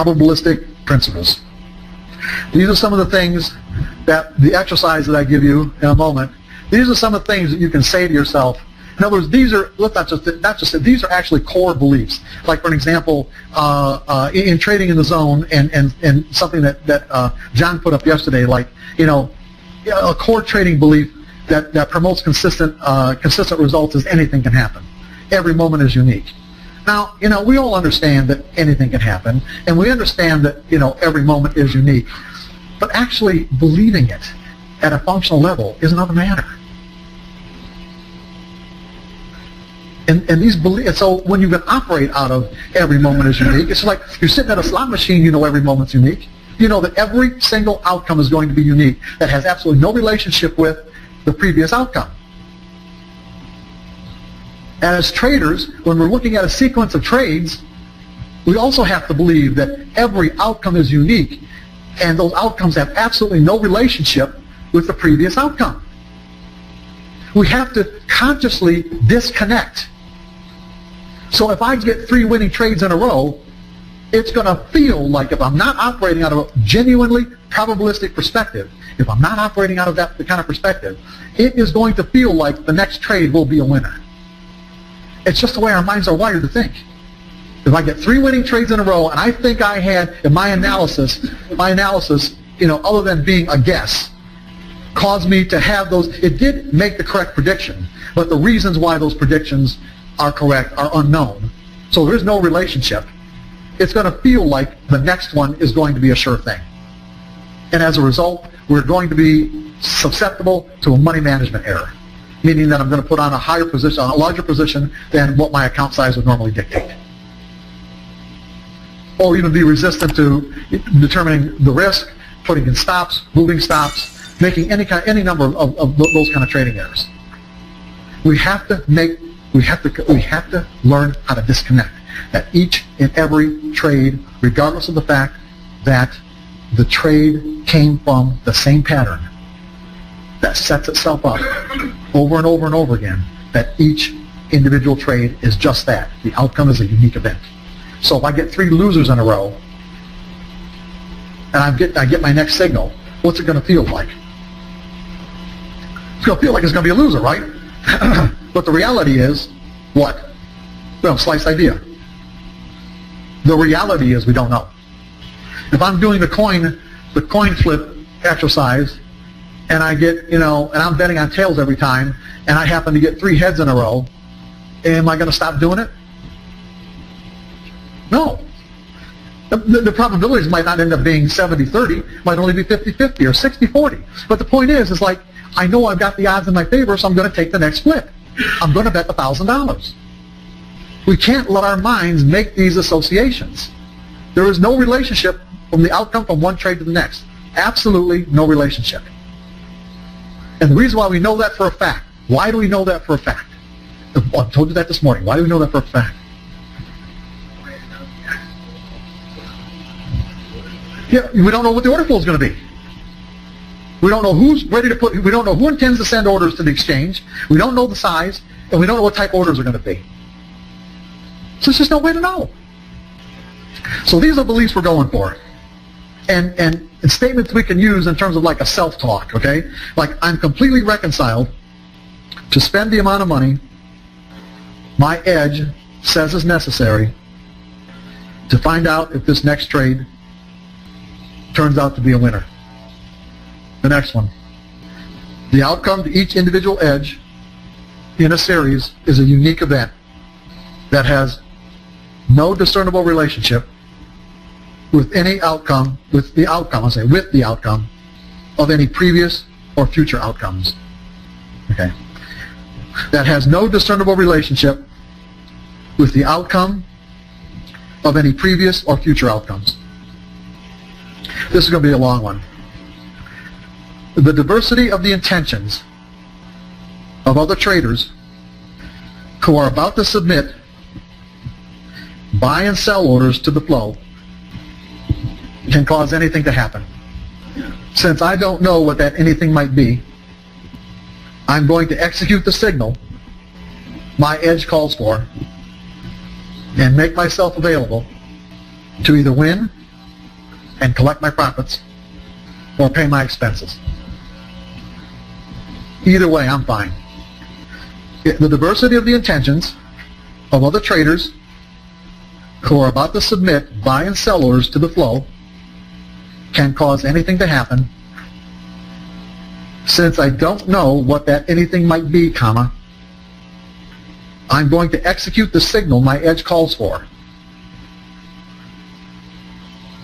probabilistic principles. These are some of the things that the exercise that I give you in a moment, these are some of the things that you can say to yourself. In other words, these are, let's not just say, these are actually core beliefs. Like, for an example, in Trading in the Zone and something that John put up yesterday, like, a core trading belief that promotes consistent results is anything can happen. Every moment is unique. Now, we all understand that anything can happen, and we understand that, every moment is unique. But actually believing it at a functional level is another matter. And these beliefs, so when you can operate out of every moment is unique, it's like you're sitting at a slot machine, every moment's unique. You know that every single outcome is going to be unique, that has absolutely no relationship with the previous outcome. And as traders, when we're looking at a sequence of trades, we also have to believe that every outcome is unique, and those outcomes have absolutely no relationship with the previous outcome. We have to consciously disconnect. So if I get 3 winning trades in a row, it's going to feel like, if I'm not operating out of a genuinely probabilistic perspective, if I'm not operating out of that kind of perspective, it is going to feel like the next trade will be a winner. It's just the way our minds are wired to think. If I get 3 winning trades in a row, and I think I had, in my analysis, other than being a guess, caused me to have those, it did make the correct prediction, but the reasons why those predictions are correct are unknown. So there's no relationship. It's going to feel like the next one is going to be a sure thing. And as a result, we're going to be susceptible to a money management error, meaning that I'm going to put on a higher position, a larger position than what my account size would normally dictate. Or even be resistant to determining the risk, putting in stops, moving stops, making any number of those kind of trading errors. We have to learn how to disconnect. That each and every trade, regardless of the fact that the trade came from the same pattern that sets itself up over and over and over again, that each individual trade is just that. The outcome is a unique event. So if I get 3 losers in a row, and I get my next signal, what's it going to feel like? It's going to feel like it's going to be a loser, right? But the reality is, what? Well, slice idea. The reality is we don't know. If I'm doing the coin flip exercise, and I get, and I'm betting on tails every time, and I happen to get 3 heads in a row, am I going to stop doing it? No. The probabilities might not end up being 70-30, might only be 50-50 or 60-40. But the point is like, I know I've got the odds in my favor, so I'm going to take the next flip. I'm going to bet $1,000. We can't let our minds make these associations. There is no relationship from the outcome from one trade to the next. Absolutely no relationship. And the reason why we know that for a fact, why do we know that for a fact? I told you that this morning. Why do we know that for a fact? Yeah, we don't know what the order flow is going to be. We don't know who's ready to put, we don't know who intends to send orders to the exchange. We don't know the size, and we don't know what type orders are going to be. So there's just no way to know. So these are beliefs we're going for. And statements we can use in terms of like a self-talk, okay? Like, I'm completely reconciled to spend the amount of money my edge says is necessary to find out if this next trade turns out to be a winner. The next one. The outcome to each individual edge in a series is a unique event that has no discernible relationship with any outcome, with the outcome of any previous or future outcomes. Okay. That has no discernible relationship with the outcome of any previous or future outcomes. This is going to be a long one. The diversity of the intentions of other traders who are about to submit buy and sell orders to the flow can cause anything to happen. Since I don't know what that anything might be, I'm going to execute the signal my edge calls for and make myself available to either win and collect my profits or pay my expenses. Either way, I'm fine. The diversity of the intentions of other traders who are about to submit buy and sell orders to the flow can cause anything to happen. Since I don't know what that anything might be, comma, I'm going to execute the signal my edge calls for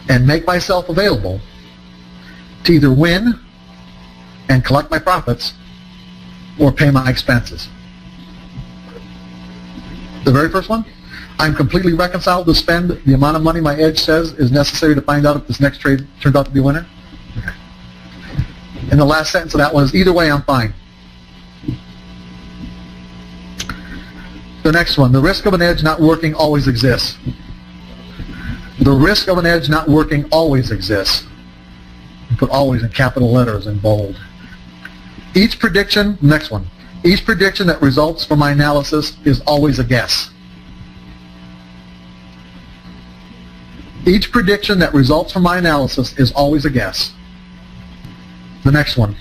and make myself available to either win and collect my profits or pay my expenses. The very first one, I'm completely reconciled to spend the amount of money my edge says is necessary to find out if this next trade turns out to be a winner. Okay. And the last sentence of that one is, either way, I'm fine. The next one, the risk of an edge not working always exists. The risk of an edge not working always exists. You put always in capital letters in bold. Each prediction, next one, each prediction that results from my analysis is always a guess. Each prediction that results from my analysis is always a guess. The next one,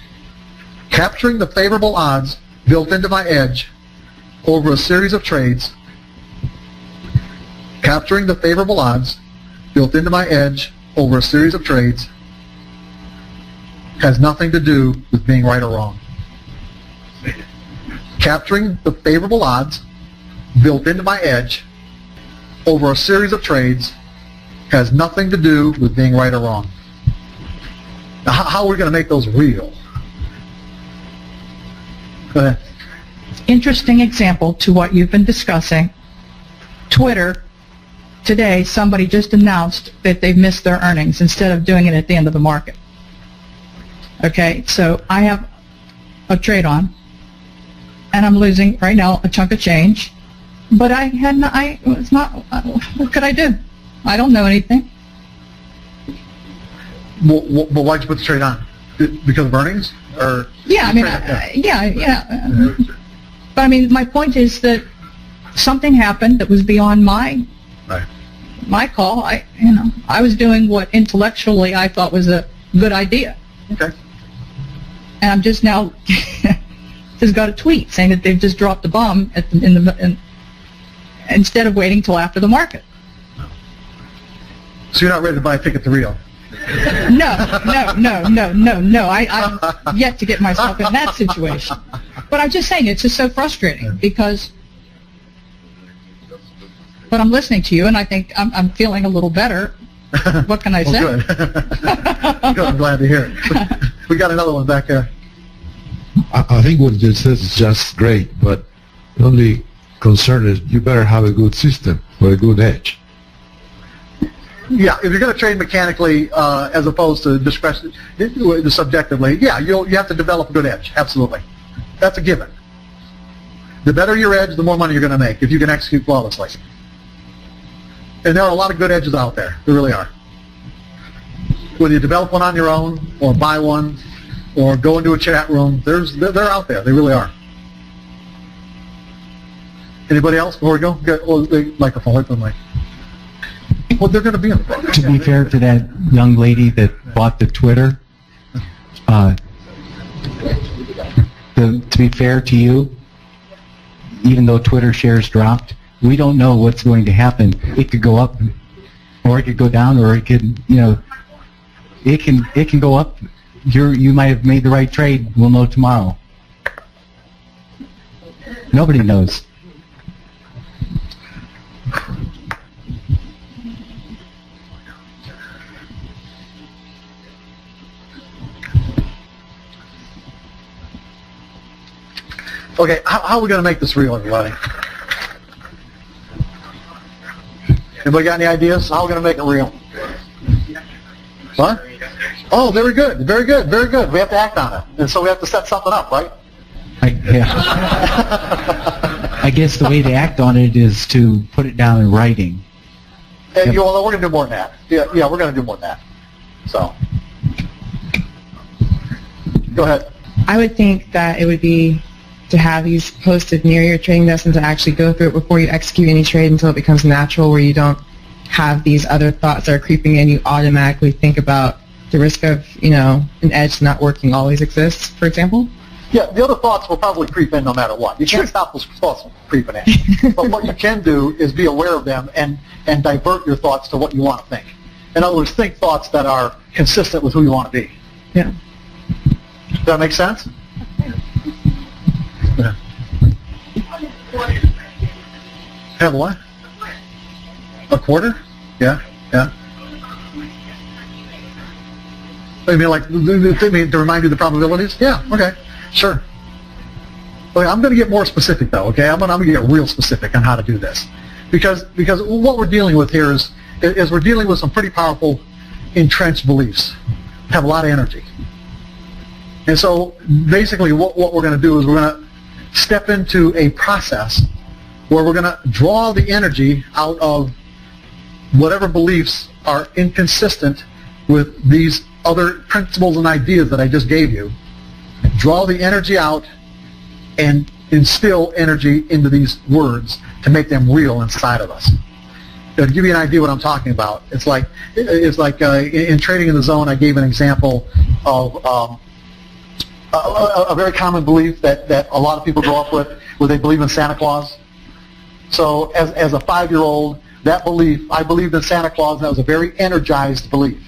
capturing the favorable odds built into my edge over a series of trades. Capturing the favorable odds built into my edge over a series of trades has nothing to do with being right or wrong. Capturing the favorable odds built into my edge over a series of trades has nothing to do with being right or wrong. Now, how are we going to make those real? Go ahead. Interesting example to what you've been discussing. Twitter, today somebody just announced that they've missed their earnings instead of doing it at the end of the market. Okay, so I have a trade on, and I'm losing right now a chunk of change, but what could I do? I don't know anything. Well, why'd you put the trade on? Because of earnings? Or yeah, I mean, yeah. But I mean, my point is that something happened that was beyond my call. I was doing what intellectually I thought was a good idea. Okay. And I'm just now just got a tweet saying that they've just dropped the bomb instead of waiting till after the market. So you're not ready to buy a ticket to Rio? No. I'm yet to get myself in that situation. But I'm just saying it's just so frustrating because. But I'm listening to you, and I think I'm feeling a little better. What can I say? Good. Good. I'm glad to hear it. We got another one back there. I think what you said is just great, but the only concern is you better have a good system or a good edge. Yeah, if you're going to trade mechanically as opposed to discretion, subjectively, yeah, you have to develop a good edge. Absolutely. That's a given. The better your edge, the more money you're going to make if you can execute flawlessly. And there are a lot of good edges out there. There really are. Whether you develop one on your own or buy one or go into a chat room, they're out there. They really are. Anybody else before we go? Get the microphone. Wait for the mic. Well, they're going to be in the program. To be fair to that young lady that bought the Twitter, to be fair to you, even though Twitter shares dropped, we don't know what's going to happen. It could go up, or it could go down, or it could, it can go up. You might have made the right trade. We'll know tomorrow. Nobody knows. Okay, how are we going to make this real, everybody? Anybody got any ideas? How are we going to make it real? What? Oh, very good, very good, very good. We have to act on it. And so we have to set something up, right? I guess the way to act on it is to put it down in writing. And, we're going to do more than that. Yeah, we're going to do more than that. So, go ahead. I would think that it would be to have these posted near your trading desk and to actually go through it before you execute any trade until it becomes natural, where you don't have these other thoughts that are creeping in, you automatically think about the risk of, an edge not working always exists, for example? Yeah, the other thoughts will probably creep in no matter what. You can't stop those thoughts from creeping in. But what you can do is be aware of them and divert your thoughts to what you want to think. In other words, think thoughts that are consistent with who you want to be. Yeah. Does that make sense? Yeah. Have what? A quarter? Yeah, yeah. You mean to remind you of the probabilities? Yeah, okay, sure. Okay, I'm going to get more specific though, okay? I'm going to get real specific on how to do this. Because what we're dealing with here is we're dealing with some pretty powerful entrenched beliefs, have a lot of energy. And so basically what we're going to do is we're going to step into a process where we're going to draw the energy out of whatever beliefs are inconsistent with these other principles and ideas that I just gave you. Draw the energy out and instill energy into these words to make them real inside of us. To give you an idea what I'm talking about, it's like in Trading in the Zone, I gave an example of a very common belief that a lot of people grow up with, where they believe in Santa Claus. So as a 5-year-old, that belief, I believed in Santa Claus, and that was a very energized belief.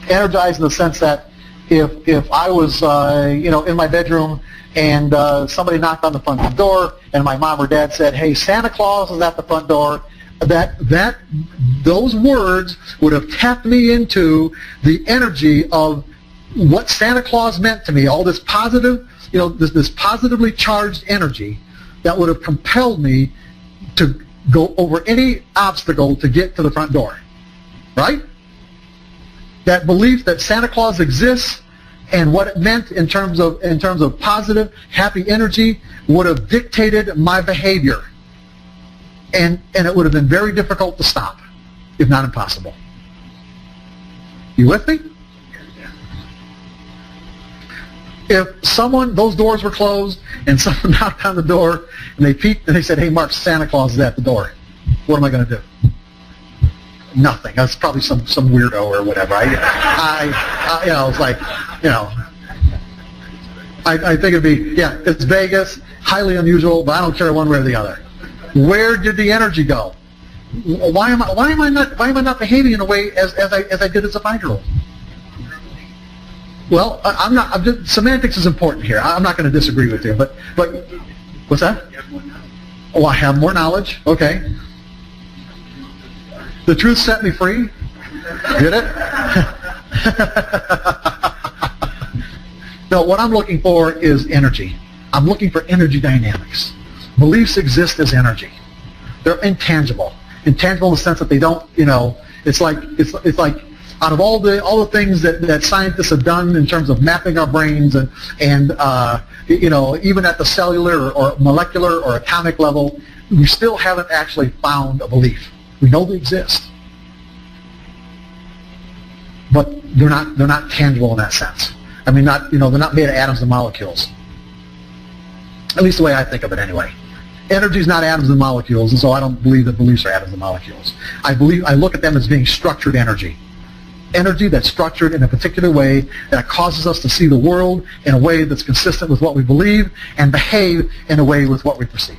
Energized in the sense that if I was in my bedroom and somebody knocked on the front door and my mom or dad said, "Hey, Santa Claus is at the front door," those words would have tapped me into the energy of what Santa Claus meant to me, all this positive, this positively charged energy that would have compelled me to go over any obstacle to get to the front door, right? That belief that Santa Claus exists and what it meant in terms of positive, happy energy would have dictated my behavior, and it would have been very difficult to stop, if not impossible. You with me? If those doors were closed and someone knocked on the door and they peeked and they said, "Hey, Mark, Santa Claus is at the door," what am I going to do? Nothing. That's probably some weirdo or whatever. It's like, I think it'd be, it's Vegas, highly unusual, but I don't care one way or the other. Where did the energy go? Why am I not behaving in a way as I did as a 5-year-old? Well, semantics is important here. I'm not going to disagree with you, but what's that? Oh, I have more knowledge. Okay. The truth set me free. Did it? No, what I'm looking for is energy. I'm looking for energy dynamics. Beliefs exist as energy. They're intangible. Intangible in the sense that they don't, it's like out of all the things that scientists have done in terms of mapping our brains and even at the cellular or molecular or atomic level, we still haven't actually found a belief. We know they exist, but they're not tangible in that sense. I mean, they're not made of atoms and molecules. At least the way I think of it, anyway. Energy is not atoms and molecules, and so I don't believe that beliefs are atoms and molecules. I look at them as being structured energy. Energy that's structured in a particular way that causes us to see the world in a way that's consistent with what we believe and behave in a way with what we perceive.